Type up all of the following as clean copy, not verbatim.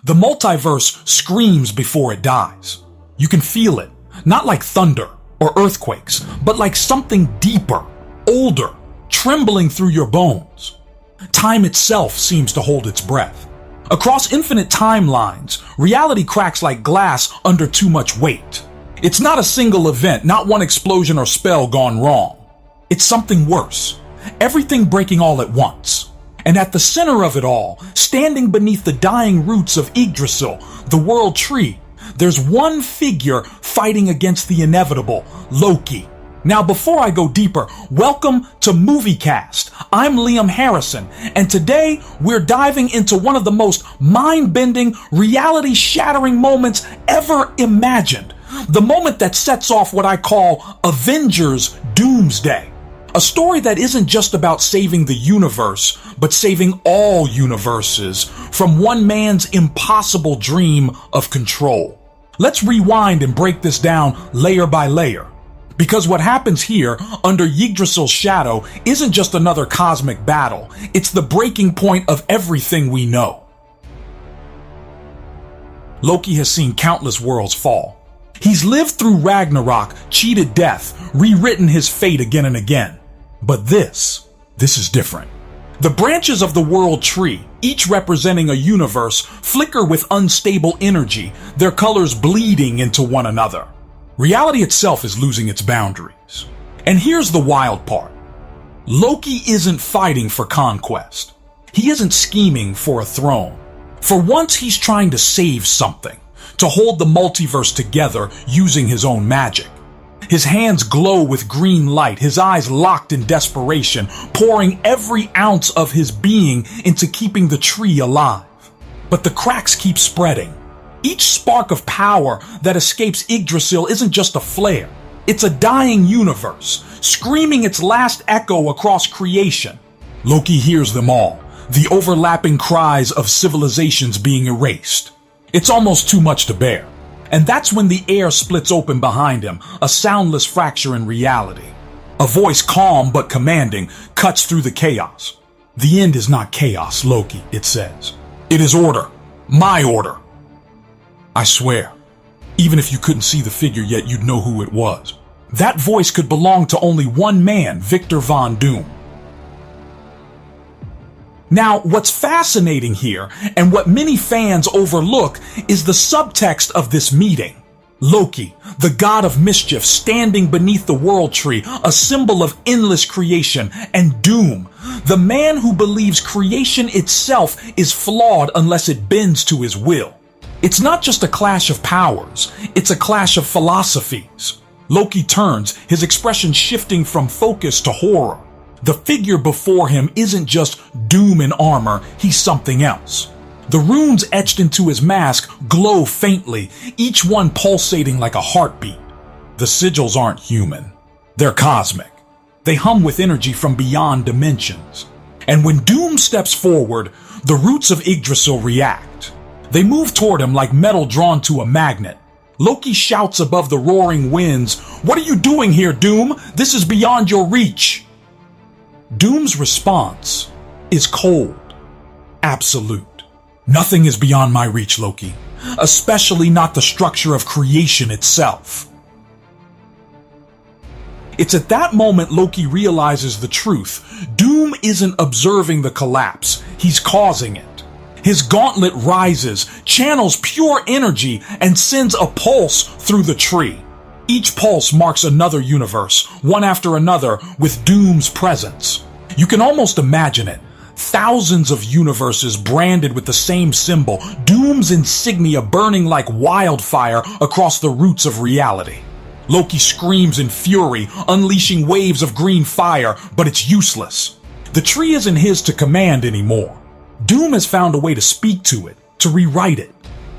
The multiverse screams before it dies. You can feel it, not like thunder or earthquakes, but like something deeper, older, trembling through your bones. Time itself seems to hold its breath. Across infinite timelines, reality cracks like glass under too much weight. It's not a single event, not one explosion or spell gone wrong. It's something worse. Everything breaking all at once. And at the center of it all, standing beneath the dying roots of Yggdrasil, the world tree, there's one figure fighting against the inevitable, Loki. Now, before I go deeper, welcome to MovieCast. I'm Liam Harrison, and today we're diving into one of the most mind-bending, reality-shattering moments ever imagined. The moment that sets off what I call Avengers Doomsday. A story that isn't just about saving the universe, but saving all universes from one man's impossible dream of control. Let's rewind and break this down layer by layer. Because what happens here, under Yggdrasil's shadow, isn't just another cosmic battle. It's the breaking point of everything we know. Loki has seen countless worlds fall. He's lived through Ragnarok, cheated death, rewritten his fate again and again. But this is different. The branches of the world tree, each representing a universe, flicker with unstable energy, their colors bleeding into one another. Reality itself is losing its boundaries. And here's the wild part. Loki isn't fighting for conquest. He isn't scheming for a throne. For once, he's trying to save something, to hold the multiverse together using his own magic. His hands glow with green light, his eyes locked in desperation, pouring every ounce of his being into keeping the tree alive. But the cracks keep spreading. Each spark of power that escapes Yggdrasil isn't just a flare. It's a dying universe, screaming its last echo across creation. Loki hears them all, the overlapping cries of civilizations being erased. It's almost too much to bear. And that's when the air splits open behind him, a soundless fracture in reality. A voice calm but commanding cuts through the chaos. The end is not chaos, Loki, it says. It is order. My order. I swear, even if you couldn't see the figure yet, you'd know who it was. That voice could belong to only one man, Victor Von Doom. Now, what's fascinating here, and what many fans overlook, is the subtext of this meeting. Loki, the god of mischief standing beneath the world tree, a symbol of endless creation, and Doom, the man who believes creation itself is flawed unless it bends to his will. It's not just a clash of powers, it's a clash of philosophies. Loki turns, his expression shifting from focus to horror. The figure before him isn't just doom in armor, he's something else. The runes etched into his mask glow faintly, each one pulsating like a heartbeat. The sigils aren't human. They're cosmic. They hum with energy from beyond dimensions. And when Doom steps forward, the roots of Yggdrasil react. They move toward him like metal drawn to a magnet. Loki shouts above the roaring winds, "What are you doing here, Doom? This is beyond your reach." Doom's response is cold, absolute. Nothing is beyond my reach, Loki, especially not the structure of creation itself. It's at that moment Loki realizes the truth. Doom isn't observing the collapse, he's causing it. His gauntlet rises, channels pure energy, and sends a pulse through the tree. Each pulse marks another universe, one after another, with Doom's presence. You can almost imagine it. Thousands of universes branded with the same symbol, Doom's insignia burning like wildfire across the roots of reality. Loki screams in fury, unleashing waves of green fire, but it's useless. The tree isn't his to command anymore. Doom has found a way to speak to it, to rewrite it.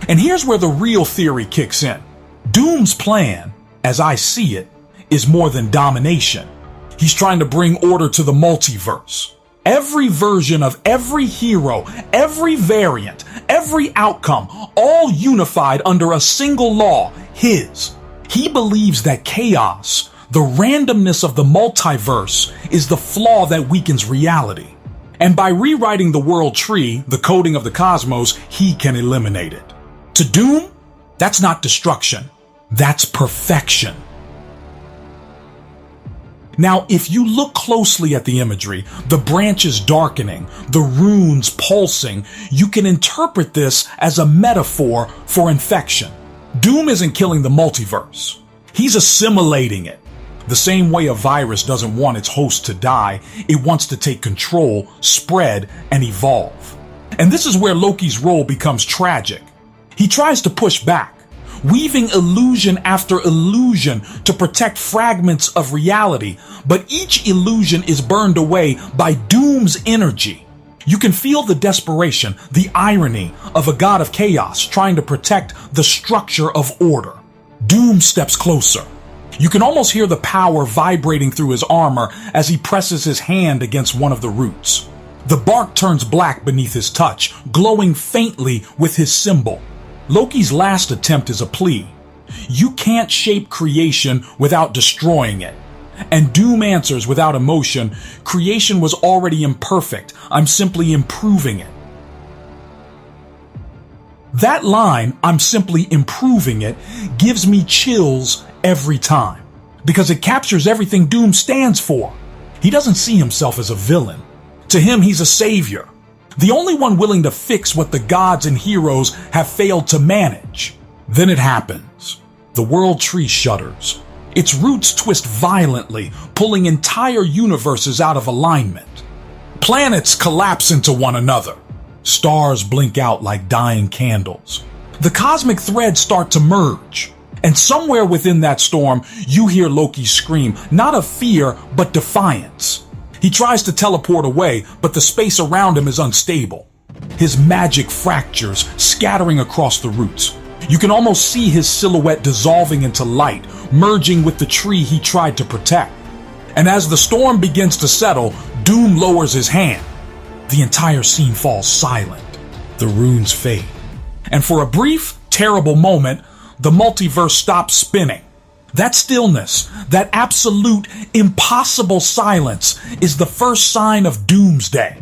And here's where the real theory kicks in. Doom's plan, as I see it, is more than domination. He's trying to bring order to the multiverse. Every version of every hero, every variant, every outcome, all unified under a single law, his. He believes that chaos, the randomness of the multiverse, is the flaw that weakens reality. And by rewriting the world tree, the coding of the cosmos, he can eliminate it. To Doom, that's not destruction. That's perfection. Now, if you look closely at the imagery, the branches darkening, the runes pulsing, you can interpret this as a metaphor for infection. Doom isn't killing the multiverse. He's assimilating it. The same way a virus doesn't want its host to die, it wants to take control, spread, and evolve. And this is where Loki's role becomes tragic. He tries to push back, weaving illusion after illusion to protect fragments of reality, but each illusion is burned away by Doom's energy. You can feel the desperation, the irony of a god of chaos trying to protect the structure of order. Doom steps closer. You can almost hear the power vibrating through his armor as he presses his hand against one of the roots. The bark turns black beneath his touch, glowing faintly with his symbol. Loki's last attempt is a plea. You can't shape creation without destroying it. And Doom answers without emotion, creation was already imperfect. I'm simply improving it. That line, I'm simply improving it, gives me chills every time. Because it captures everything Doom stands for. He doesn't see himself as a villain. To him, he's a savior. The only one willing to fix what the gods and heroes have failed to manage. Then it happens. The world tree shudders. Its roots twist violently, pulling entire universes out of alignment. Planets collapse into one another. Stars blink out like dying candles. The cosmic threads start to merge. And somewhere within that storm, you hear Loki scream, not of fear, but defiance. He tries to teleport away, but the space around him is unstable. His magic fractures, scattering across the roots. You can almost see his silhouette dissolving into light, merging with the tree he tried to protect. And as the storm begins to settle, Doom lowers his hand. The entire scene falls silent. The runes fade. And for a brief, terrible moment, the multiverse stops spinning. That stillness, that absolute, impossible silence is the first sign of Doomsday.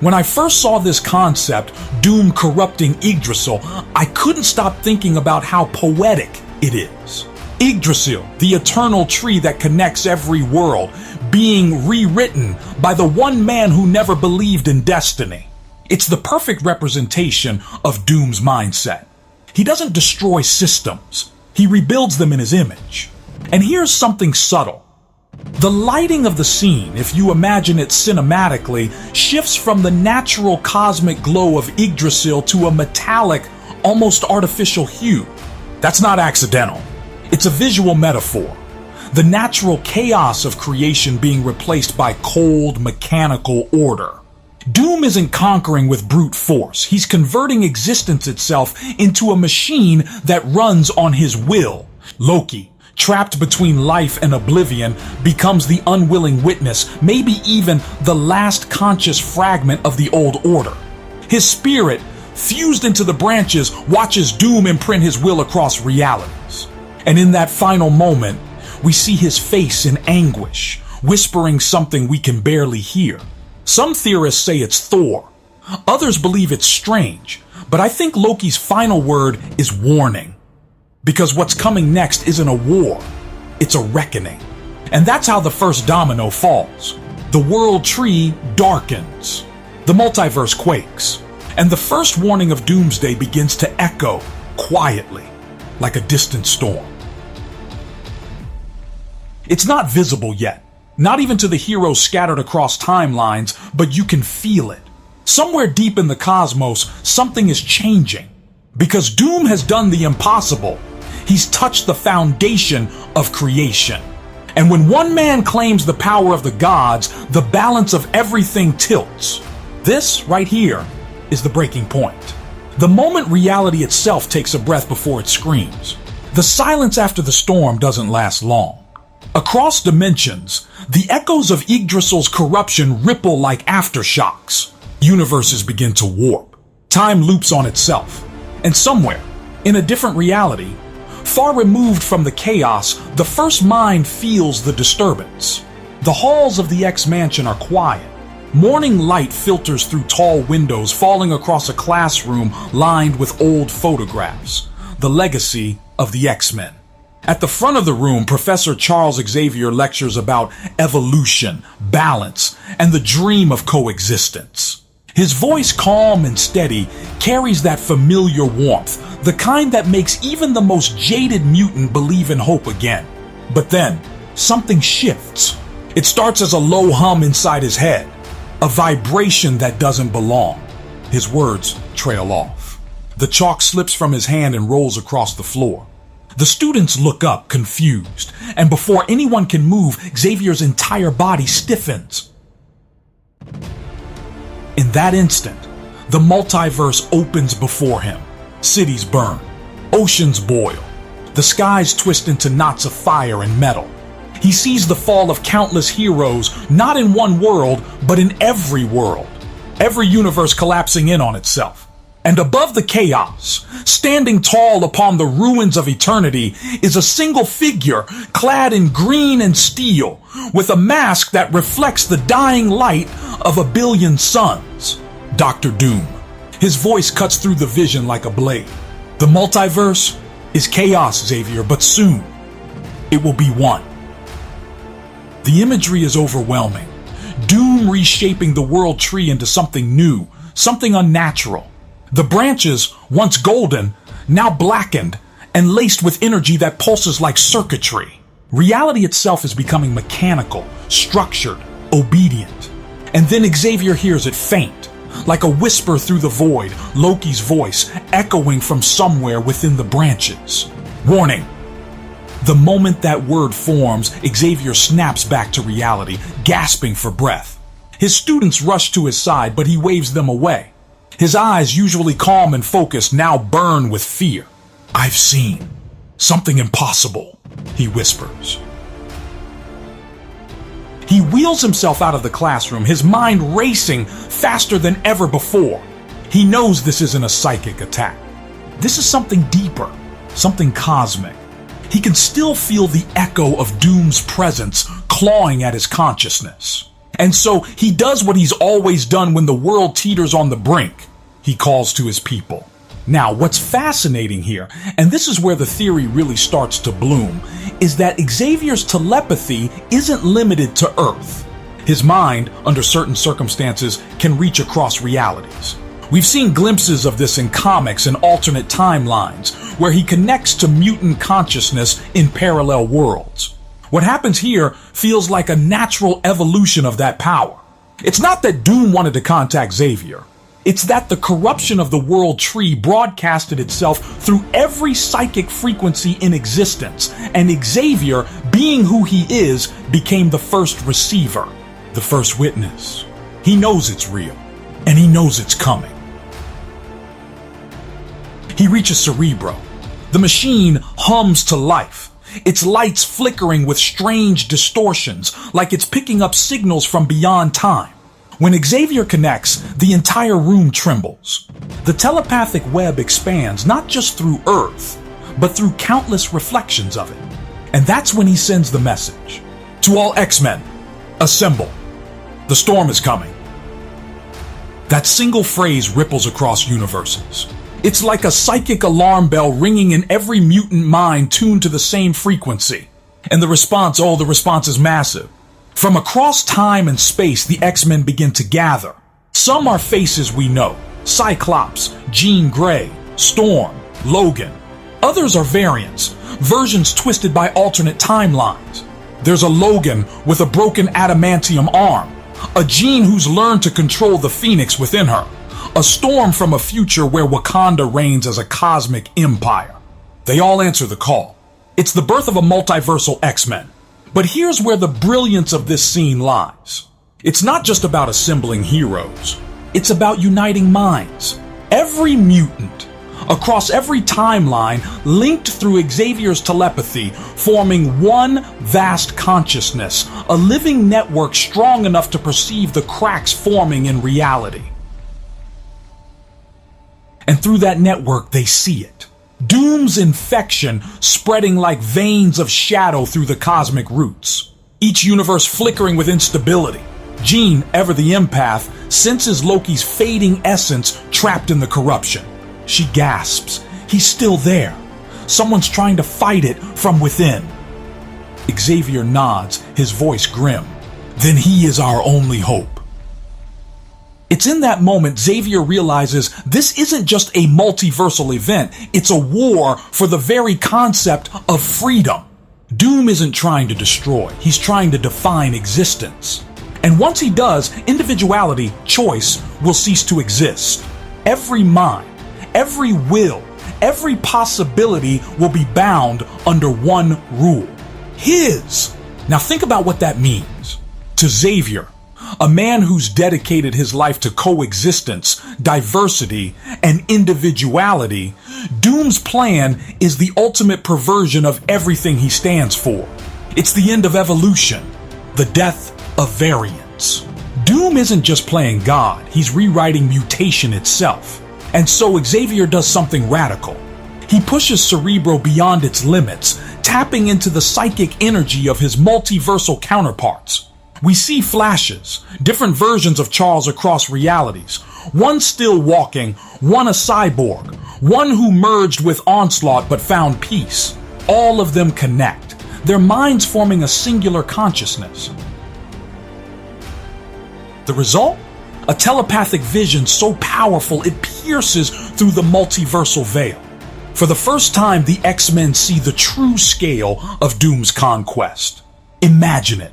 When I first saw this concept, Doom corrupting Yggdrasil, I couldn't stop thinking about how poetic it is. Yggdrasil, the eternal tree that connects every world, being rewritten by the one man who never believed in destiny. It's the perfect representation of Doom's mindset. He doesn't destroy systems. He rebuilds them in his image. And here's something subtle. The lighting of the scene, if you imagine it cinematically, shifts from the natural cosmic glow of Yggdrasil to a metallic, almost artificial hue. That's not accidental. It's a visual metaphor. The natural chaos of creation being replaced by cold, mechanical order. Doom isn't conquering with brute force. He's converting existence itself into a machine that runs on his will. Loki, trapped between life and oblivion, becomes the unwilling witness, maybe even the last conscious fragment of the old order. His spirit, fused into the branches, watches Doom imprint his will across realities. And in that final moment, we see his face in anguish, whispering something we can barely hear. Some theorists say it's Thor. Others believe it's Strange. But I think Loki's final word is warning. Because what's coming next isn't a war. It's a reckoning. And that's how the first domino falls. The world tree darkens. The multiverse quakes. And the first warning of Doomsday begins to echo quietly, like a distant storm. It's not visible yet. Not even to the heroes scattered across timelines, but you can feel it. Somewhere deep in the cosmos, something is changing. Because Doom has done the impossible. He's touched the foundation of creation. And when one man claims the power of the gods, the balance of everything tilts. This, right here, is the breaking point. The moment reality itself takes a breath before it screams. The silence after the storm doesn't last long. Across dimensions, the echoes of Yggdrasil's corruption ripple like aftershocks. Universes begin to warp. Time loops on itself. And somewhere, in a different reality, far removed from the chaos, the first mind feels the disturbance. The halls of the X-Mansion are quiet. Morning light filters through tall windows, falling across a classroom lined with old photographs, the legacy of the X-Men. At the front of the room, Professor Charles Xavier lectures about evolution, balance, and the dream of coexistence. His voice, calm and steady, carries that familiar warmth, the kind that makes even the most jaded mutant believe in hope again. But then, something shifts. It starts as a low hum inside his head, a vibration that doesn't belong. His words trail off. The chalk slips from his hand and rolls across the floor. The students look up, confused, and before anyone can move, Xavier's entire body stiffens. In that instant, the multiverse opens before him. Cities burn, oceans boil, the skies twist into knots of fire and metal. He sees the fall of countless heroes, not in one world, but in every world. Every universe collapsing in on itself. And above the chaos, standing tall upon the ruins of eternity, is a single figure clad in green and steel, with a mask that reflects the dying light of a billion suns. Dr. Doom. His voice cuts through the vision like a blade. The multiverse is chaos, Xavier, but soon it will be one. The imagery is overwhelming. Doom reshaping the world tree into something new, something unnatural. The branches, once golden, now blackened and laced with energy that pulses like circuitry. Reality itself is becoming mechanical, structured, obedient. And then Xavier hears it faint, like a whisper through the void, Loki's voice echoing from somewhere within the branches. Warning! The moment that word forms, Xavier snaps back to reality, gasping for breath. His students rush to his side, but he waves them away. His eyes, usually calm and focused, now burn with fear. "I've seen something impossible," he whispers. He wheels himself out of the classroom, his mind racing faster than ever before. He knows this isn't a psychic attack. This is something deeper, something cosmic. He can still feel the echo of Doom's presence clawing at his consciousness. And so he does what he's always done when the world teeters on the brink. He calls to his people. Now, what's fascinating here, and this is where the theory really starts to bloom, is that Xavier's telepathy isn't limited to Earth. His mind, under certain circumstances, can reach across realities. We've seen glimpses of this in comics and alternate timelines, where he connects to mutant consciousness in parallel worlds. What happens here feels like a natural evolution of that power. It's not that Doom wanted to contact Xavier. It's that the corruption of the world tree broadcasted itself through every psychic frequency in existence, and Xavier, being who he is, became the first receiver, the first witness. He knows it's real, and he knows it's coming. He reaches Cerebro. The machine hums to life, its lights flickering with strange distortions, like it's picking up signals from beyond time. When Xavier connects, the entire room trembles. The telepathic web expands not just through Earth, but through countless reflections of it. And that's when he sends the message. To all X-Men, assemble. The storm is coming. That single phrase ripples across universes. It's like a psychic alarm bell ringing in every mutant mind tuned to the same frequency. And the response is massive. From across time and space, the X-Men begin to gather. Some are faces we know: Cyclops, Jean Grey, Storm, Logan. Others are variants, versions twisted by alternate timelines. There's a Logan with a broken adamantium arm, a Jean who's learned to control the Phoenix within her, a Storm from a future where Wakanda reigns as a cosmic empire. They all answer the call. It's the birth of a multiversal X-Men. But here's where the brilliance of this scene lies. It's not just about assembling heroes. It's about uniting minds. Every mutant, across every timeline, linked through Xavier's telepathy, forming one vast consciousness, a living network strong enough to perceive the cracks forming in reality. And through that network, they see it. Doom's infection spreading like veins of shadow through the cosmic roots. each universe flickering with instability. Jean, ever the empath, senses Loki's fading essence trapped in the corruption. She gasps. He's still there. Someone's trying to fight it from within. Xavier nods, his voice grim. Then he is our only hope. It's in that moment Xavier realizes this isn't just a multiversal event, it's a war for the very concept of freedom. Doom isn't trying to destroy, he's trying to define existence. And once he does, individuality, choice, will cease to exist. Every mind, every will, every possibility will be bound under one rule. His. Now think about what that means. To Xavier, a man who's dedicated his life to coexistence, diversity, and individuality, Doom's plan is the ultimate perversion of everything he stands for. It's the end of evolution, the death of variance. Doom isn't just playing God, he's rewriting mutation itself. And so Xavier does something radical. He pushes Cerebro beyond its limits, tapping into the psychic energy of his multiversal counterparts. We see flashes, different versions of Charles across realities. One still walking, one a cyborg, one who merged with Onslaught but found peace. All of them connect, their minds forming a singular consciousness. The result? A telepathic vision so powerful it pierces through the multiversal veil. For the first time, the X-Men see the true scale of Doom's conquest. Imagine it.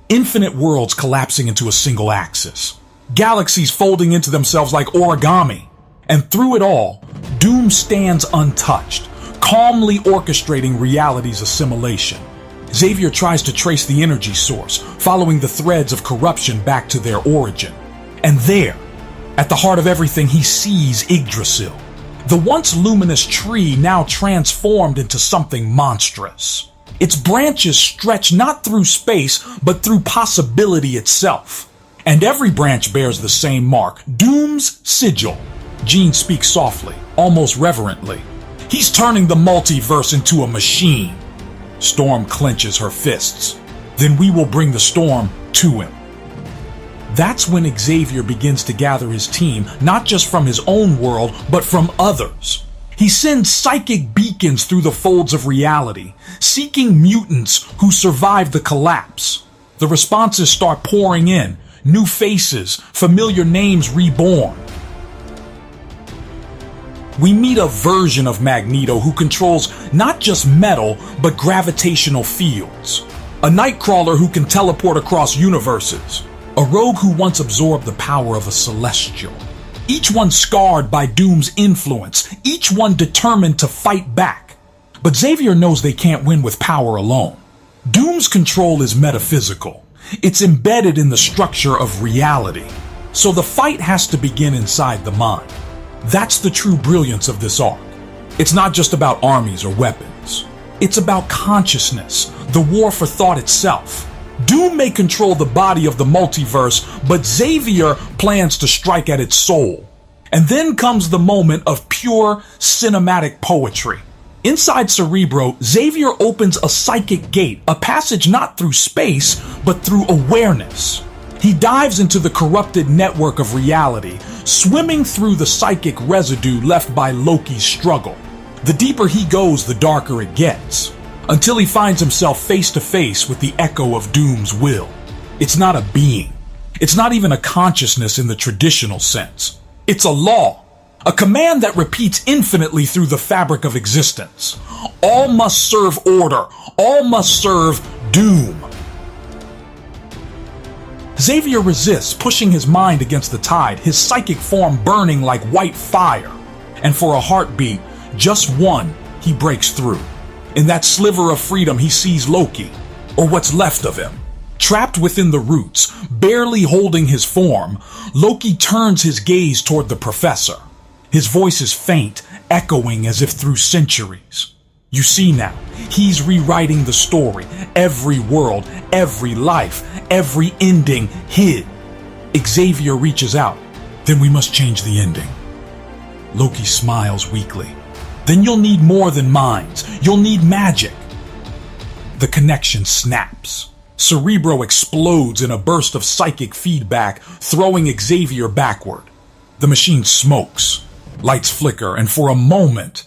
Infinite worlds collapsing into a single axis. Galaxies folding into themselves like origami. And through it all, Doom stands untouched, calmly orchestrating reality's assimilation. Xavier tries to trace the energy source, following the threads of corruption back to their origin. And there, at the heart of everything, he sees Yggdrasil, the once luminous tree now transformed into something monstrous. Its branches stretch not through space, but through possibility itself. And every branch bears the same mark, Doom's sigil. Jean speaks softly, almost reverently. He's turning the multiverse into a machine. Storm clenches her fists. Then we will bring the storm to him. That's when Xavier begins to gather his team, not just from his own world, but from others. He sends psychic beacons through the folds of reality, seeking mutants who survived the collapse. The responses start pouring in, new faces, familiar names reborn. We meet a version of Magneto who controls not just metal, but gravitational fields. A Nightcrawler who can teleport across universes. A rogue who once absorbed the power of a celestial. Each one scarred by Doom's influence, each one determined to fight back. But Xavier knows they can't win with power alone. Doom's control is metaphysical. It's embedded in the structure of reality. So the fight has to begin inside the mind. That's the true brilliance of this arc. It's not just about armies or weapons. It's about consciousness, the war for thought itself. Doom may control the body of the multiverse, but Xavier plans to strike at its soul. And then comes the moment of pure cinematic poetry. Inside Cerebro, Xavier opens a psychic gate, a passage not through space, but through awareness. He dives into the corrupted network of reality, swimming through the psychic residue left by Loki's struggle. The deeper he goes, the darker it gets, until he finds himself face to face with the echo of Doom's will. It's not a being. It's not even a consciousness in the traditional sense. It's a law, a command that repeats infinitely through the fabric of existence. All must serve order. All must serve Doom. Xavier resists, pushing his mind against the tide, his psychic form burning like white fire. And for a heartbeat, just one, he breaks through. In that sliver of freedom, he sees Loki, or what's left of him. Trapped within the roots, barely holding his form, Loki turns his gaze toward the professor. His voice is faint, echoing as if through centuries. You see now, he's rewriting the story. Every world, every life, every ending hid. Xavier reaches out. Then we must change the ending. Loki smiles weakly. Then you'll need more than minds. You'll need magic. The connection snaps. Cerebro explodes in a burst of psychic feedback, throwing Xavier backward. The machine smokes, lights flicker, and for a moment,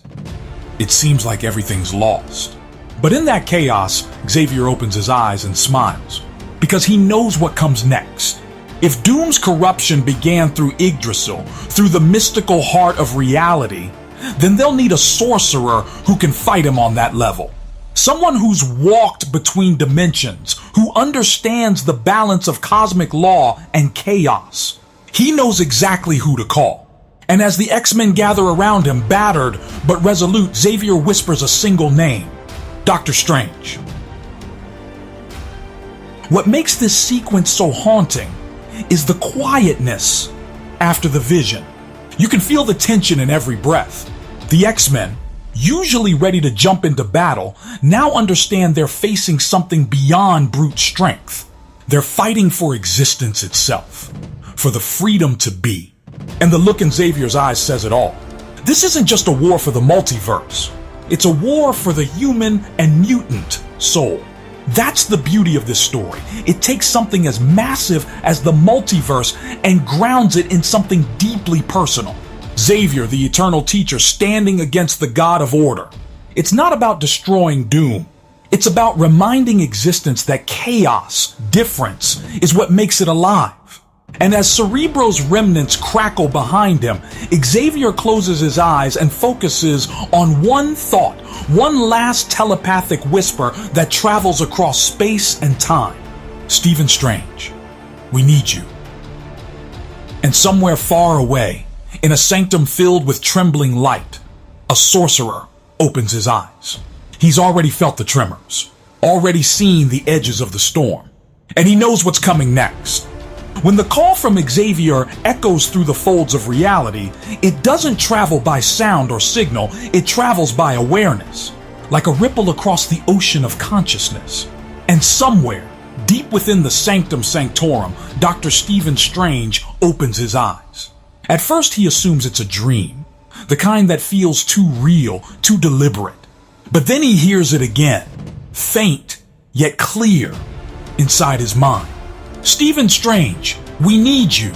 it seems like everything's lost. But in that chaos, Xavier opens his eyes and smiles, because he knows what comes next. If Doom's corruption began through Yggdrasil, through the mystical heart of reality, then they'll need a sorcerer who can fight him on that level. Someone who's walked between dimensions, who understands the balance of cosmic law and chaos. He knows exactly who to call. And as the X-Men gather around him, battered but resolute, Xavier whispers a single name: Doctor Strange. What makes this sequence so haunting is the quietness after the vision. You can feel the tension in every breath. The X-Men, usually ready to jump into battle, now understand they're facing something beyond brute strength. They're fighting for existence itself, for the freedom to be. And the look in Xavier's eyes says it all. This isn't just a war for the multiverse. It's a war for the human and mutant soul. That's the beauty of this story. It takes something as massive as the multiverse and grounds it in something deeply personal. Xavier, the eternal teacher, standing against the god of order. It's not about destroying Doom. It's about reminding existence that chaos, difference, is what makes it alive. And as Cerebro's remnants crackle behind him, Xavier closes his eyes and focuses on one thought, one last telepathic whisper that travels across space and time. Stephen Strange, we need you. And somewhere far away, in a sanctum filled with trembling light, a sorcerer opens his eyes. He's already felt the tremors, already seen the edges of the storm, and he knows what's coming next. When the call from Xavier echoes through the folds of reality, it doesn't travel by sound or signal, it travels by awareness, like a ripple across the ocean of consciousness. And somewhere, deep within the Sanctum Sanctorum, Dr. Stephen Strange opens his eyes. At first he assumes it's a dream, the kind that feels too real, too deliberate. But then he hears it again, faint yet clear inside his mind. Stephen Strange, we need you.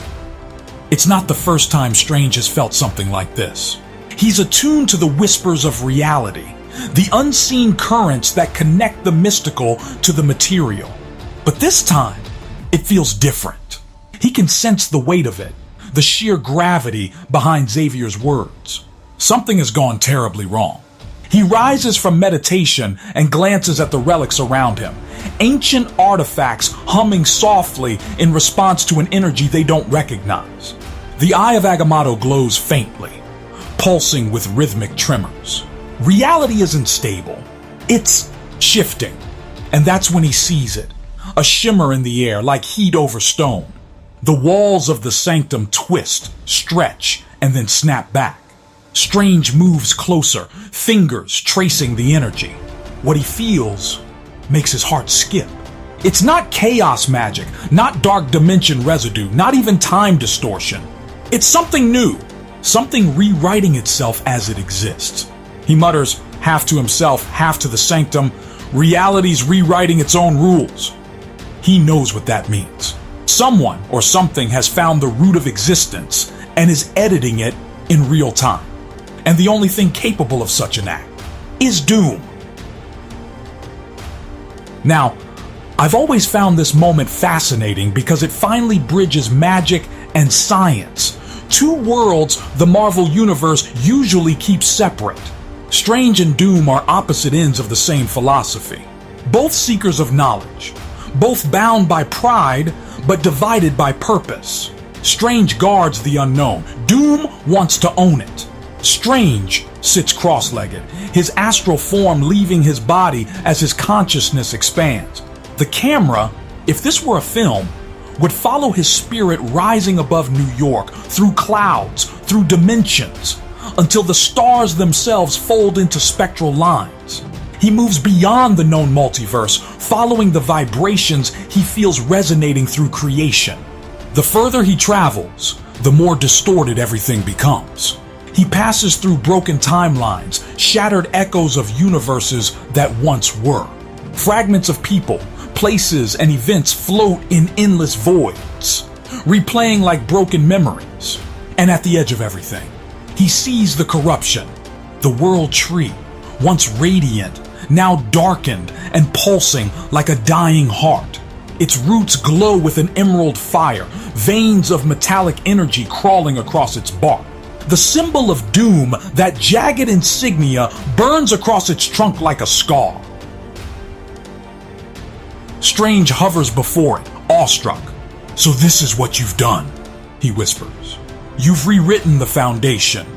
It's not the first time Strange has felt something like this. He's attuned to the whispers of reality, the unseen currents that connect the mystical to the material. But this time, it feels different. He can sense the weight of it, the sheer gravity behind Xavier's words. Something has gone terribly wrong. He rises from meditation and glances at the relics around him, ancient artifacts humming softly in response to an energy they don't recognize. The eye of Agamotto glows faintly, pulsing with rhythmic tremors. Reality isn't stable. It's shifting. And that's when he sees it, a shimmer in the air like heat over stone. The walls of the sanctum twist, stretch, and then snap back. Strange moves closer, fingers tracing the energy. What he feels makes his heart skip. It's not chaos magic, not dark dimension residue, not even time distortion. It's something new, something rewriting itself as it exists. He mutters, half to himself, half to the sanctum, reality's rewriting its own rules. He knows what that means. Someone or something has found the root of existence and is editing it in real time. And the only thing capable of such an act is Doom. Now, I've always found this moment fascinating because it finally bridges magic and science, two worlds the Marvel Universe usually keeps separate. Strange and Doom are opposite ends of the same philosophy. Both seekers of knowledge, both bound by pride, but divided by purpose. Strange guards the unknown. Doom wants to own it. Strange sits cross-legged, his astral form leaving his body as his consciousness expands. The camera, if this were a film, would follow his spirit rising above New York, through clouds, through dimensions, until the stars themselves fold into spectral lines. He moves beyond the known multiverse, following the vibrations he feels resonating through creation. The further he travels, the more distorted everything becomes. He passes through broken timelines, shattered echoes of universes that once were. Fragments of people, places and events float in endless voids, replaying like broken memories. And at the edge of everything, he sees the corruption, the world tree, once radiant, now darkened and pulsing like a dying heart. Its roots glow with an emerald fire, veins of metallic energy crawling across its bark. The symbol of doom, that jagged insignia, burns across its trunk like a scar. Strange hovers before it, awestruck. "So this is what you've done," he whispers. "You've rewritten the foundation."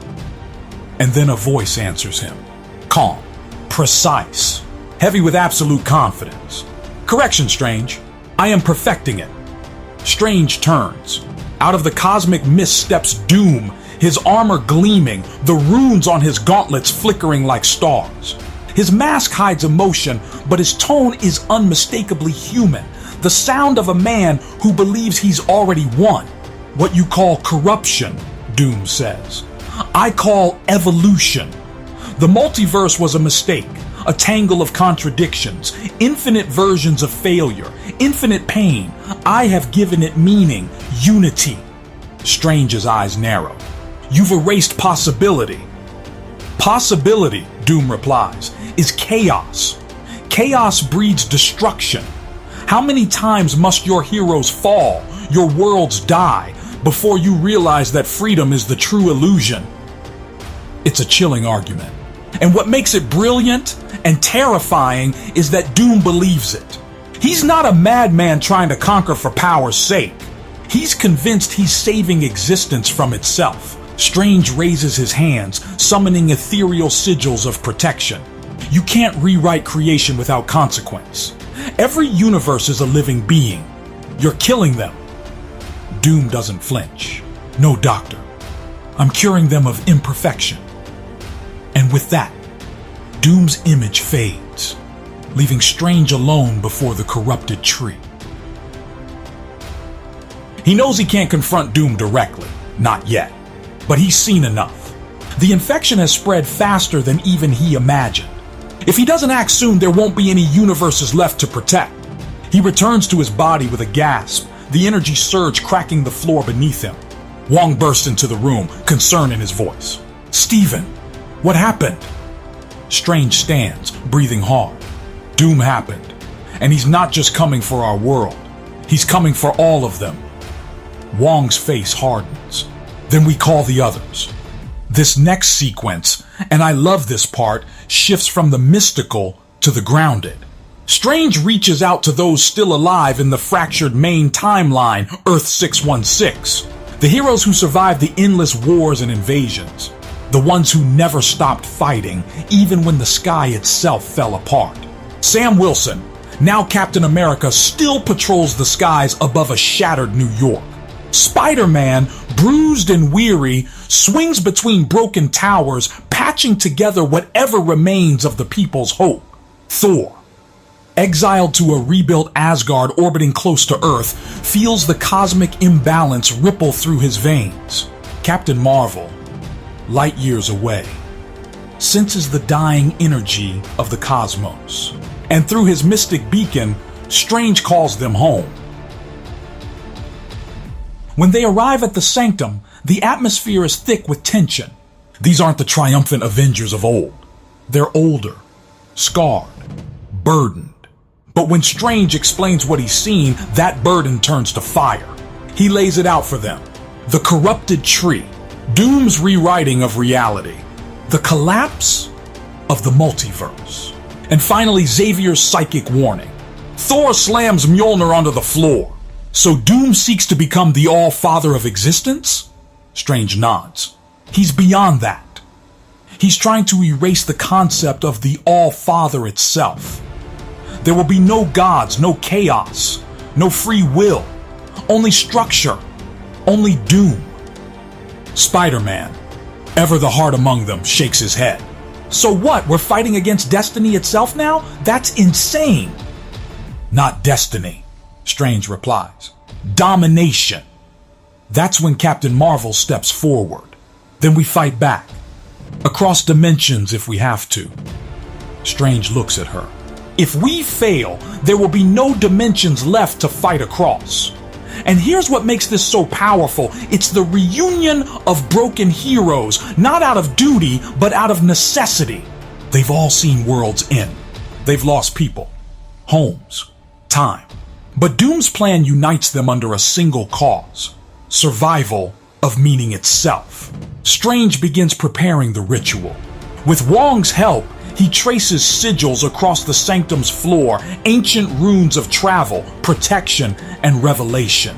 And then a voice answers him, calm, precise, heavy with absolute confidence. "Correction, Strange. I am perfecting it." Strange turns. Out of the cosmic mist steps Doom, his armor gleaming, the runes on his gauntlets flickering like stars. His mask hides emotion, but his tone is unmistakably human, the sound of a man who believes he's already won. "What you call corruption," Doom says, "I call evolution. The multiverse was a mistake, a tangle of contradictions, infinite versions of failure, infinite pain. I have given it meaning, unity." Strange's eyes narrow. "You've erased possibility." "Possibility," Doom replies, "is chaos. Chaos breeds destruction. How many times must your heroes fall, your worlds die, before you realize that freedom is the true illusion?" It's a chilling argument. And what makes it brilliant and terrifying is that Doom believes it. He's not a madman trying to conquer for power's sake. He's convinced he's saving existence from itself. Strange raises his hands, summoning ethereal sigils of protection. You can't rewrite creation without consequence. Every universe is a living being. You're killing them. Doom doesn't flinch. "No, Doctor. I'm curing them of imperfection." And with that, Doom's image fades, leaving Strange alone before the corrupted tree. He knows he can't confront Doom directly, not yet, but he's seen enough. The infection has spread faster than even he imagined. If he doesn't act soon, there won't be any universes left to protect. He returns to his body with a gasp, the energy surge cracking the floor beneath him. Wong bursts into the room, concern in his voice. "Steven, what happened?" Strange stands, breathing hard. Doom happened, and he's not just coming for our world. He's coming for all of them. Wong's face hardens. Then we call the others. This next sequence, and I love this part, shifts from the mystical to the grounded. Strange reaches out to those still alive in the fractured main timeline, Earth 616. The heroes who survived the endless wars and invasions. The ones who never stopped fighting, even when the sky itself fell apart. Sam Wilson, now Captain America, still patrols the skies above a shattered New York. Spider-Man, bruised and weary, swings between broken towers, patching together whatever remains of the people's hope. Thor, exiled to a rebuilt Asgard orbiting close to Earth, feels the cosmic imbalance ripple through his veins. Captain Marvel, light years away, senses the dying energy of the cosmos, and through his mystic beacon, Strange calls them home. When they arrive at the Sanctum, the atmosphere is thick with tension. These aren't the triumphant Avengers of old. They're older, scarred, burdened. But when Strange explains what he's seen, that burden turns to fire. He lays it out for them. The corrupted tree, Doom's rewriting of reality, the collapse of the multiverse, and finally Xavier's psychic warning. Thor slams Mjolnir onto the floor. So Doom seeks to become the All-Father of existence? Strange nods. He's beyond that. He's trying to erase the concept of the All-Father itself. There will be no gods, no chaos, no free will, only structure, only doom. Spider-Man, ever the heart among them, shakes his head. So what, we're fighting against destiny itself now? That's insane. Not destiny, Strange replies. Domination. That's when Captain Marvel steps forward. Then we fight back. Across dimensions if we have to. Strange looks at her. If we fail, there will be no dimensions left to fight across. And here's what makes this so powerful. It's the reunion of broken heroes, not out of duty, but out of necessity. They've all seen worlds end. They've lost people, homes, time. But Doom's plan unites them under a single cause: survival of meaning itself. Strange begins preparing the ritual. With Wong's help, he traces sigils across the Sanctum's floor, ancient runes of travel, protection, and revelation.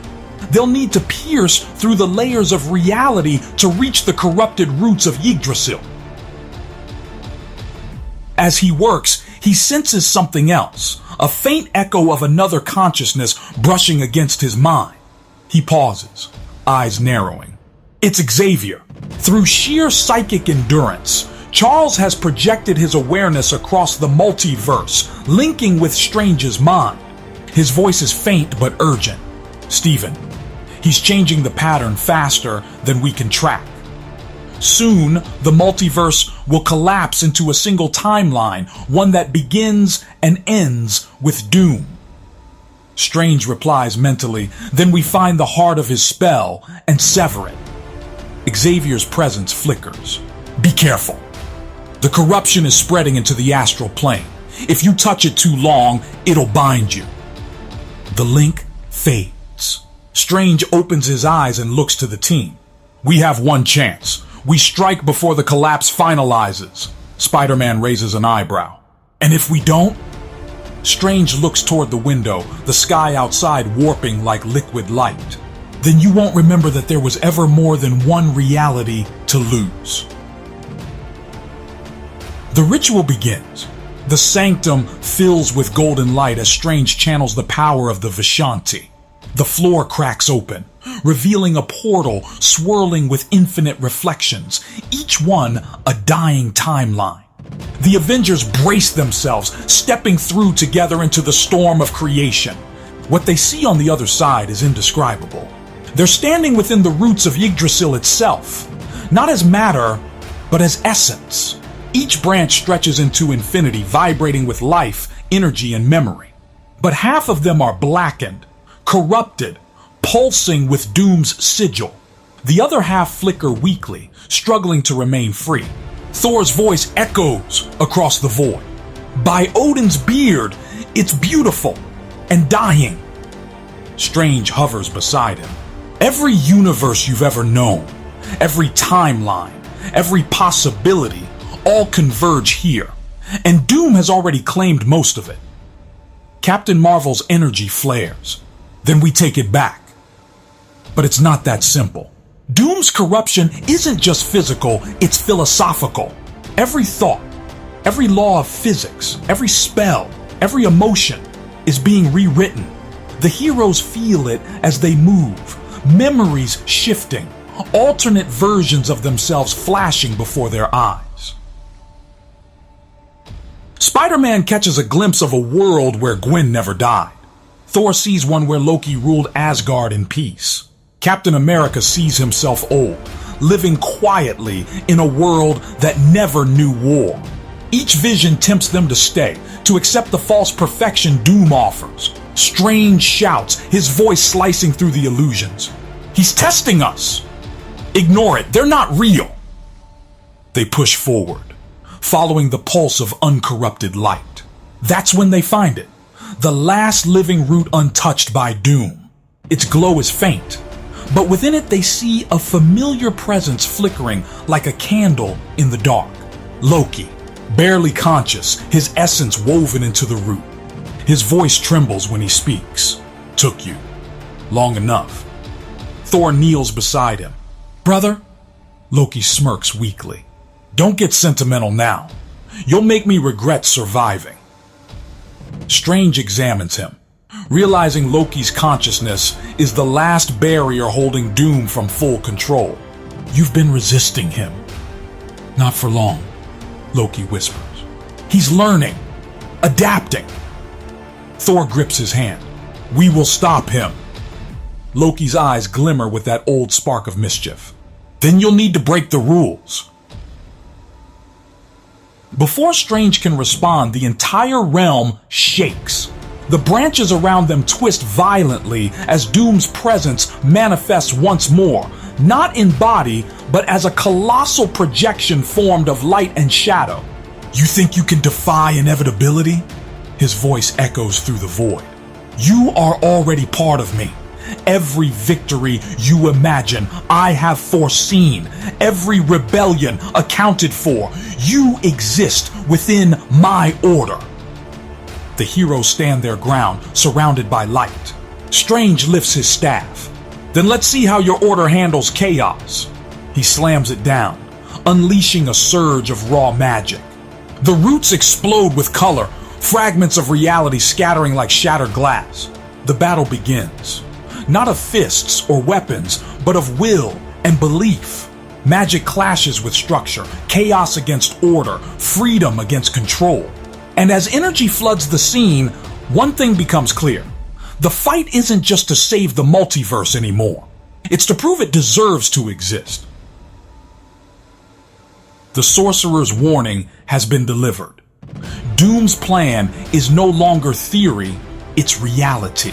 They'll need to pierce through the layers of reality to reach the corrupted roots of Yggdrasil. As he works, he senses something else, a faint echo of another consciousness brushing against his mind. He pauses, eyes narrowing. It's Xavier. Through sheer psychic endurance, Charles has projected his awareness across the multiverse, linking with Strange's mind. His voice is faint but urgent. Stephen, he's changing the pattern faster than we can track. Soon, the multiverse will collapse into a single timeline, one that begins and ends with Doom. Strange replies mentally, then we find the heart of his spell and sever it. Xavier's presence flickers. Be careful. The corruption is spreading into the astral plane. If you touch it too long, it'll bind you. The link fades. Strange opens his eyes and looks to the team. We have one chance. We strike before the collapse finalizes. Spider-Man raises an eyebrow. And if we don't? Strange looks toward the window, the sky outside warping like liquid light. Then you won't remember that there was ever more than one reality to lose. The ritual begins. The sanctum fills with golden light as Strange channels the power of the Vishanti. The floor cracks open, revealing a portal swirling with infinite reflections, each one a dying timeline. The Avengers brace themselves, stepping through together into the storm of creation. What they see on the other side is indescribable. They're standing within the roots of Yggdrasil itself, not as matter, but as essence. Each branch stretches into infinity, vibrating with life, energy, and memory. But half of them are blackened, corrupted, pulsing with Doom's sigil. The other half flicker weakly, struggling to remain free. Thor's voice echoes across the void. By Odin's beard, it's beautiful and dying. Strange hovers beside him. Every universe you've ever known, every timeline, every possibility, all converge here, and Doom has already claimed most of it. Captain Marvel's energy flares. Then we take it back. But it's not that simple. Doom's corruption isn't just physical, it's philosophical. Every thought, every law of physics, every spell, every emotion is being rewritten. The heroes feel it as they move, memories shifting, alternate versions of themselves flashing before their eyes. Spider-Man catches a glimpse of a world where Gwen never died. Thor sees one where Loki ruled Asgard in peace. Captain America sees himself old, living quietly in a world that never knew war. Each vision tempts them to stay, to accept the false perfection Doom offers. Strange shouts, his voice slicing through the illusions. He's testing us. Ignore it, they're not real. They push forward, following the pulse of uncorrupted light. That's when they find it, the last living root untouched by Doom. Its glow is faint, but within it they see a familiar presence flickering like a candle in the dark. Loki, barely conscious, his essence woven into the root. His voice trembles when he speaks. Took you long enough. Thor kneels beside him. Brother? Loki smirks weakly. Don't get sentimental now. You'll make me regret surviving. Strange examines him, realizing Loki's consciousness is the last barrier holding Doom from full control. You've been resisting him. Not for long, Loki whispers. He's learning, adapting. Thor grips his hand. We will stop him. Loki's eyes glimmer with that old spark of mischief. Then you'll need to break the rules. Before Strange can respond, the entire realm shakes. The branches around them twist violently as Doom's presence manifests once more, not in body, but as a colossal projection formed of light and shadow. "You think you can defy inevitability?" His voice echoes through the void. "You are already part of me. Every victory you imagine, I have foreseen. Every rebellion accounted for. You exist within my order." The heroes stand their ground, surrounded by light. Strange lifts his staff. "Then let's see how your order handles chaos." He slams it down, unleashing a surge of raw magic. The roots explode with color, fragments of reality scattering like shattered glass. The battle begins. Not of fists or weapons, but of will and belief. Magic clashes with structure, chaos against order, freedom against control. And as energy floods the scene, one thing becomes clear. The fight isn't just to save the multiverse anymore. It's to prove it deserves to exist. The sorcerer's warning has been delivered. Doom's plan is no longer theory, it's reality.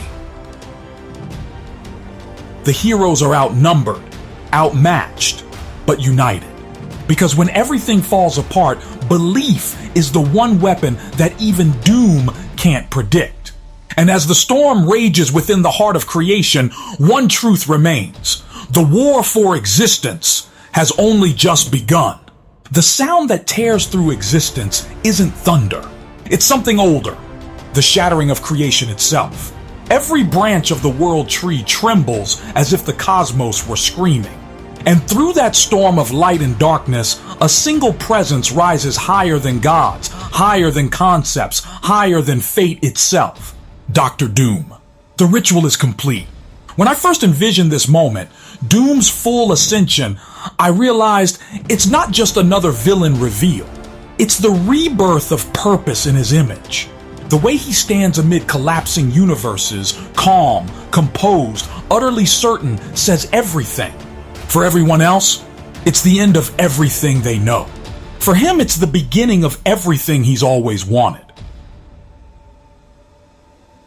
The heroes are outnumbered, outmatched, but united. Because when everything falls apart, belief is the one weapon that even Doom can't predict. And as the storm rages within the heart of creation, one truth remains. The war for existence has only just begun. The sound that tears through existence isn't thunder. It's something older, the shattering of creation itself. Every branch of the world tree trembles as if the cosmos were screaming. And through that storm of light and darkness, a single presence rises higher than gods, higher than concepts, higher than fate itself. Dr. Doom. The ritual is complete. When I first envisioned this moment, Doom's full ascension, I realized it's not just another villain reveal. It's the rebirth of purpose in his image. The way he stands amid collapsing universes, calm, composed, utterly certain, says everything. For everyone else, it's the end of everything they know. For him, it's the beginning of everything he's always wanted.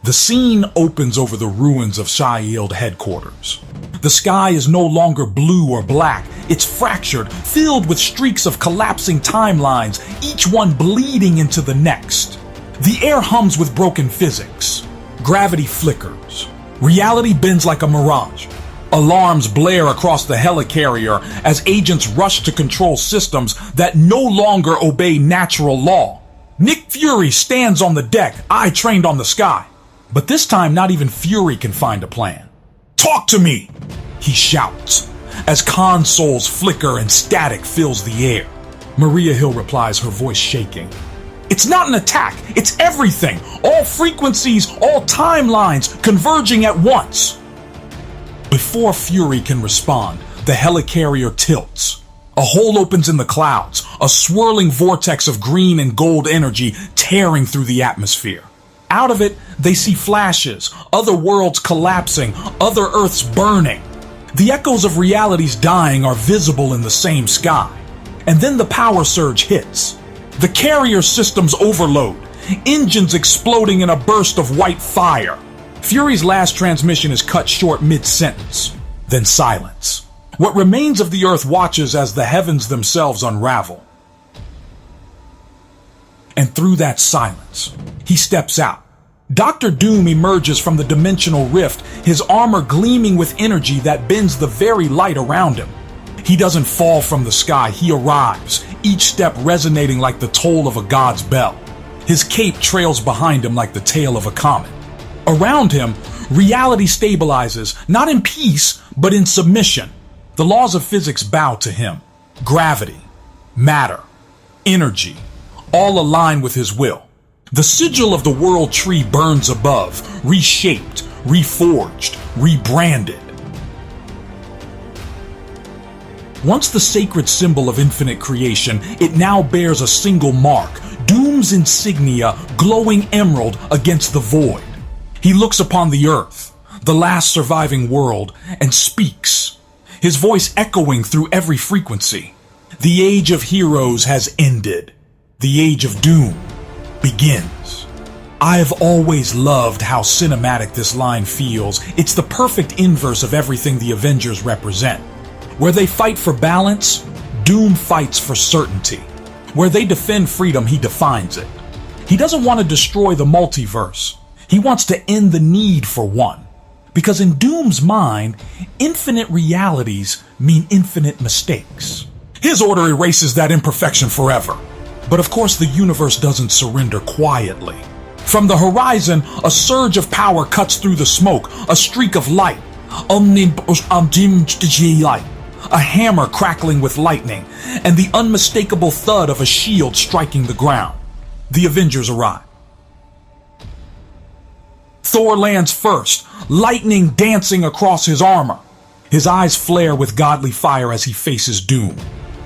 The scene opens over the ruins of Shield headquarters. The sky is no longer blue or black. It's fractured, filled with streaks of collapsing timelines, each one bleeding into the next. The air hums with broken physics. Gravity flickers. Reality bends like a mirage. Alarms blare across the helicarrier as agents rush to control systems that no longer obey natural law. Nick Fury stands on the deck, eye trained on the sky. But this time, not even Fury can find a plan. "Talk to me!" he shouts, as consoles flicker and static fills the air. Maria Hill replies, her voice shaking. "It's not an attack, it's everything! All frequencies, all timelines, converging at once!" Before Fury can respond, the helicarrier tilts. A hole opens in the clouds, a swirling vortex of green and gold energy tearing through the atmosphere. Out of it, they see flashes, other worlds collapsing, other Earths burning. The echoes of realities dying are visible in the same sky. And then the power surge hits. The carrier systems overload, engines exploding in a burst of white fire. Fury's last transmission is cut short mid-sentence. Then silence. What remains of the Earth watches as the heavens themselves unravel. And through that silence, he steps out. Dr. Doom emerges from the dimensional rift, his armor gleaming with energy that bends the very light around him. He doesn't fall from the sky, he arrives, each step resonating like the toll of a god's bell. His cape trails behind him like the tail of a comet. Around him, reality stabilizes, not in peace, but in submission. The laws of physics bow to him. Gravity, matter, energy, all align with his will. The sigil of the world tree burns above, reshaped, reforged, rebranded. Once the sacred symbol of infinite creation, it now bears a single mark, Doom's insignia, glowing emerald against the void. He looks upon the Earth, the last surviving world, and speaks, his voice echoing through every frequency. The age of heroes has ended. The Age of Doom begins. I have always loved how cinematic this line feels. It's the perfect inverse of everything the Avengers represent. Where they fight for balance, Doom fights for certainty. Where they defend freedom, he defines it. He doesn't want to destroy the multiverse. He wants to end the need for one. Because in Doom's mind, infinite realities mean infinite mistakes. His order erases that imperfection forever. But of course, the universe doesn't surrender quietly. From the horizon, a surge of power cuts through the smoke, a streak of light. A hammer crackling with lightning, and the unmistakable thud of a shield striking the ground. The Avengers arrive. Thor lands first, lightning dancing across his armor. His eyes flare with godly fire as he faces Doom.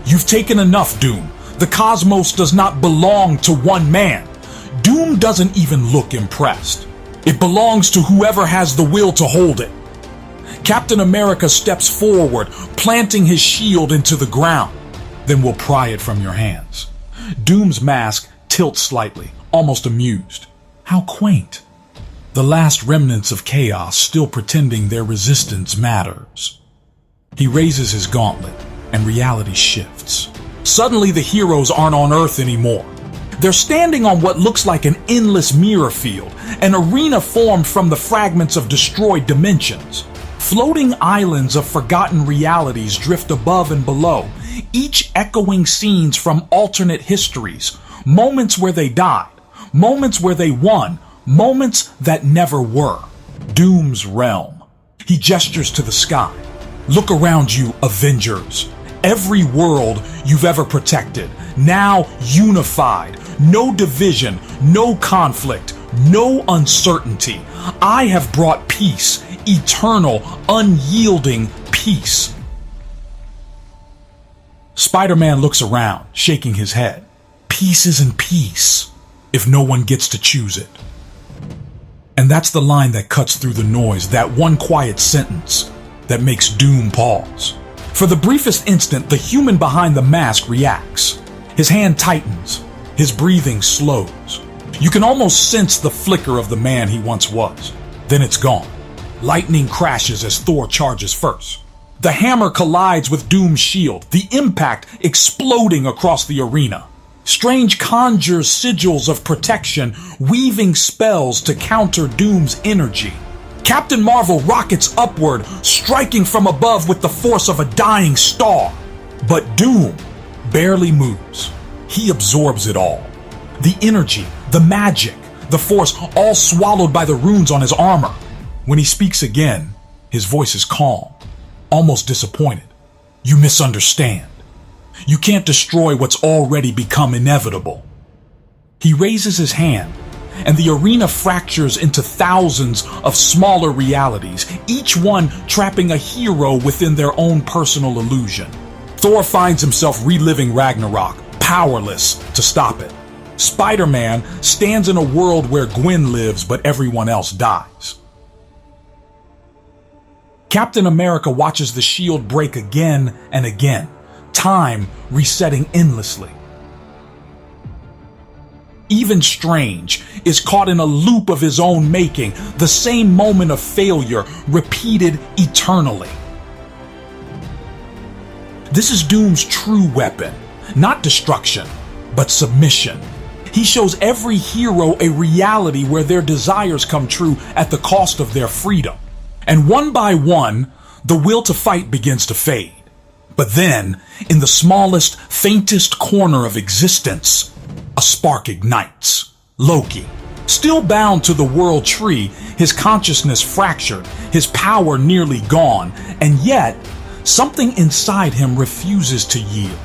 You've taken enough, Doom. The cosmos does not belong to one man. Doom doesn't even look impressed. It belongs to whoever has the will to hold it. Captain America steps forward, planting his shield into the ground. Then we'll pry it from your hands. Doom's mask tilts slightly, almost amused. How quaint. The last remnants of chaos still pretending their resistance matters. He raises his gauntlet, and reality shifts. Suddenly the heroes aren't on Earth anymore. They're standing on what looks like an endless mirror field, an arena formed from the fragments of destroyed dimensions. Floating islands of forgotten realities drift above and below, each echoing scenes from alternate histories, moments where they died, moments where they won, moments that never were. Doom's realm. He gestures to the sky. Look around you, Avengers. Every world you've ever protected, now unified. No division, no conflict, no uncertainty. I have brought peace, eternal, unyielding peace. Spider-Man looks around, shaking his head. Peace isn't peace if no one gets to choose it. And that's the line that cuts through the noise, that one quiet sentence that makes Doom pause. For the briefest instant, the human behind the mask reacts. His hand tightens. His breathing slows. You can almost sense the flicker of the man he once was. Then it's gone. Lightning crashes as Thor charges first. The hammer collides with Doom's shield, the impact exploding across the arena. Strange conjures sigils of protection, weaving spells to counter Doom's energy. Captain Marvel rockets upward, striking from above with the force of a dying star. But Doom barely moves. He absorbs it all. The energy, the magic, the force, all swallowed by the runes on his armor. When he speaks again, his voice is calm, almost disappointed. You misunderstand. You can't destroy what's already become inevitable. He raises his hand, and the arena fractures into thousands of smaller realities, each one trapping a hero within their own personal illusion. Thor finds himself reliving Ragnarok, powerless to stop it. Spider-Man stands in a world where Gwen lives but everyone else dies. Captain America watches the shield break again and again, time resetting endlessly. Even Strange is caught in a loop of his own making, the same moment of failure repeated eternally. This is Doom's true weapon, not destruction, but submission. He shows every hero a reality where their desires come true at the cost of their freedom. And one by one, the will to fight begins to fade. But then, in the smallest, faintest corner of existence, a spark ignites. Loki, still bound to the world tree, his consciousness fractured, his power nearly gone, and yet, something inside him refuses to yield.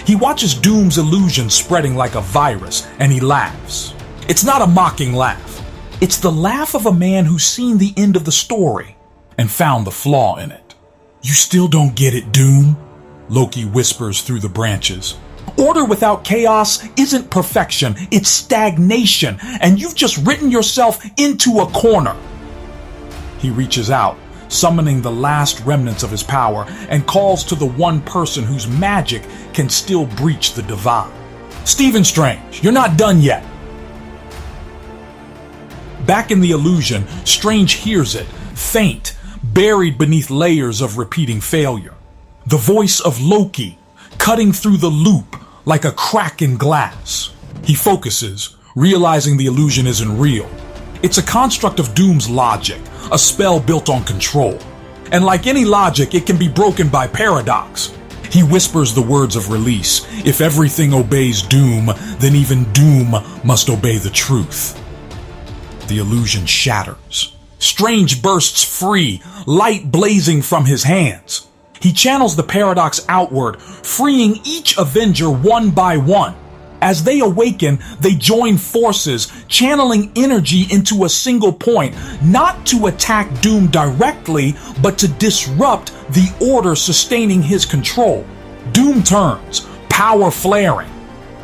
He watches Doom's illusion spreading like a virus, and he laughs. It's not a mocking laugh. It's the laugh of a man who's seen the end of the story and found the flaw in it. You still don't get it, Doom, Loki whispers through the branches. Order without chaos isn't perfection, it's stagnation, and you've just written yourself into a corner. He reaches out, summoning the last remnants of his power, and calls to the one person whose magic can still breach the divine. Stephen Strange, you're not done yet. Back in the illusion, Strange hears it, faint, buried beneath layers of repeating failure. The voice of Loki, cutting through the loop like a crack in glass. He focuses, realizing the illusion isn't real. It's a construct of Doom's logic, a spell built on control. And like any logic, it can be broken by paradox. He whispers the words of release. If everything obeys Doom, then even Doom must obey the truth. The illusion shatters. Strange bursts free, light blazing from his hands. He channels the paradox outward, freeing each Avenger one by one. As they awaken, they join forces, channeling energy into a single point, not to attack Doom directly, but to disrupt the order sustaining his control. Doom turns, power flaring.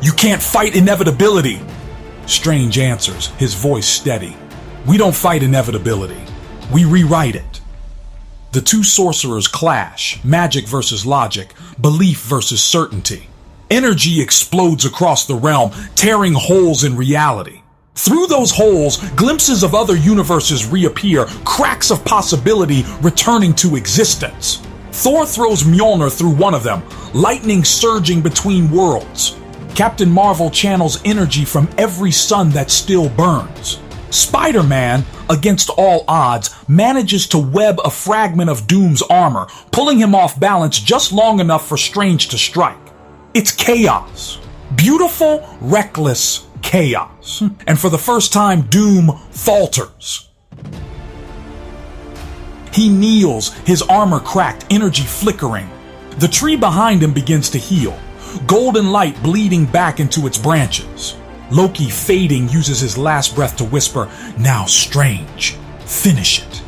"You can't fight inevitability." Strange answers, his voice steady. "We don't fight inevitability. We rewrite it." The two sorcerers clash, magic versus logic, belief versus certainty. Energy explodes across the realm, tearing holes in reality. Through those holes, glimpses of other universes reappear, cracks of possibility returning to existence. Thor throws Mjolnir through one of them, lightning surging between worlds. Captain Marvel channels energy from every sun that still burns. Spider-Man, against all odds, manages to web a fragment of Doom's armor, pulling him off balance just long enough for Strange to strike. It's chaos. Beautiful, reckless chaos. And for the first time, Doom falters. He kneels, his armor cracked, energy flickering. The tree behind him begins to heal, golden light bleeding back into its branches. Loki, fading, uses his last breath to whisper, "Now, Strange, finish it."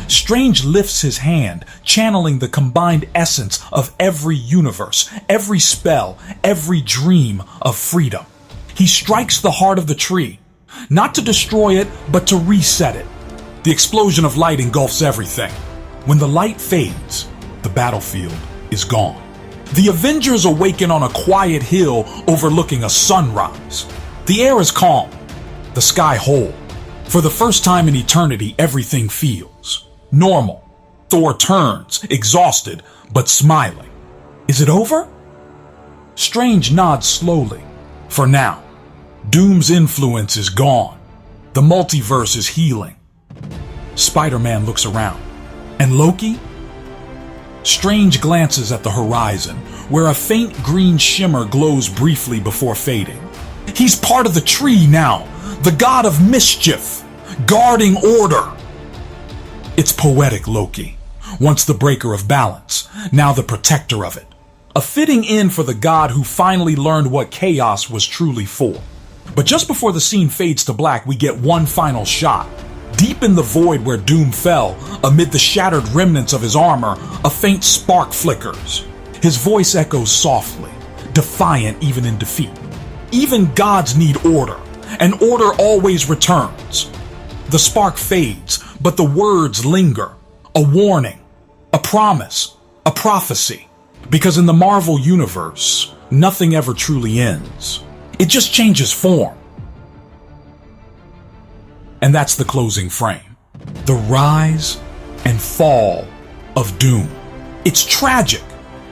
Strange lifts his hand, channeling the combined essence of every universe, every spell, every dream of freedom. He strikes the heart of the tree, not to destroy it, but to reset it. The explosion of light engulfs everything. When the light fades, the battlefield is gone. The Avengers awaken on a quiet hill overlooking a sunrise. The air is calm, the sky whole. For the first time in eternity, everything feels normal. Thor turns, exhausted, but smiling. Is it over? Strange nods slowly. For now, Doom's influence is gone. The multiverse is healing. Spider-Man looks around. And Loki? Strange glances at the horizon, where a faint green shimmer glows briefly before fading. He's part of the tree now, the god of mischief, guarding order. It's poetic, Loki. Once the breaker of balance, now the protector of it. A fitting end for the god who finally learned what chaos was truly for. But just before the scene fades to black, we get one final shot. Deep in the void where Doom fell, amid the shattered remnants of his armor, a faint spark flickers. His voice echoes softly, defiant even in defeat. Even gods need order, and order always returns. The spark fades, but the words linger. A warning, a promise, a prophecy. Because in the Marvel universe, nothing ever truly ends. It just changes form. And that's the closing frame. The rise and fall of Doom. It's tragic,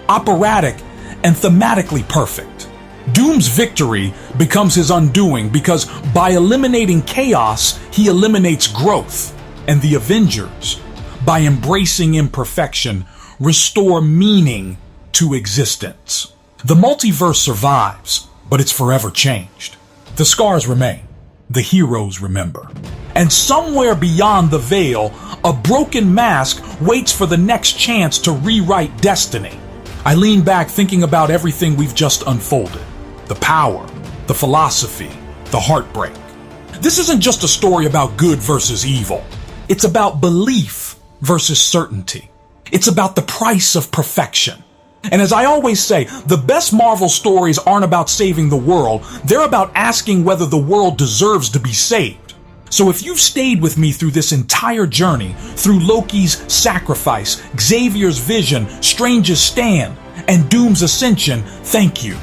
operatic, and thematically perfect. Doom's victory becomes his undoing because by eliminating chaos, he eliminates growth. And the Avengers, by embracing imperfection, restore meaning to existence. The multiverse survives, but it's forever changed. The scars remain. The heroes remember. And somewhere beyond the veil, a broken mask waits for the next chance to rewrite destiny. I lean back thinking about everything we've just unfolded. The power, the philosophy, the heartbreak. This isn't just a story about good versus evil. It's about belief versus certainty. It's about the price of perfection. And as I always say, the best Marvel stories aren't about saving the world. They're about asking whether the world deserves to be saved. So if you've stayed with me through this entire journey, through Loki's sacrifice, Xavier's vision, Strange's stand, and Doom's ascension, thank you.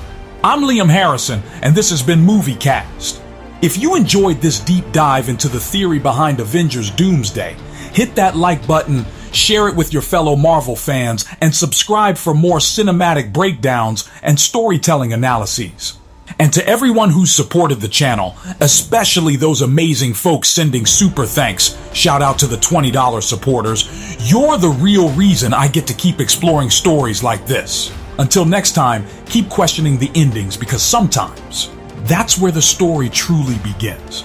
I'm Liam Harrison, and this has been MovieCast. If you enjoyed this deep dive into the theory behind Avengers Doomsday, hit that like button, share it with your fellow Marvel fans, and subscribe for more cinematic breakdowns and storytelling analyses. And to everyone who's supported the channel, especially those amazing folks sending super thanks, shout out to the $20 supporters, you're the real reason I get to keep exploring stories like this. Until next time, keep questioning the endings because sometimes that's where the story truly begins.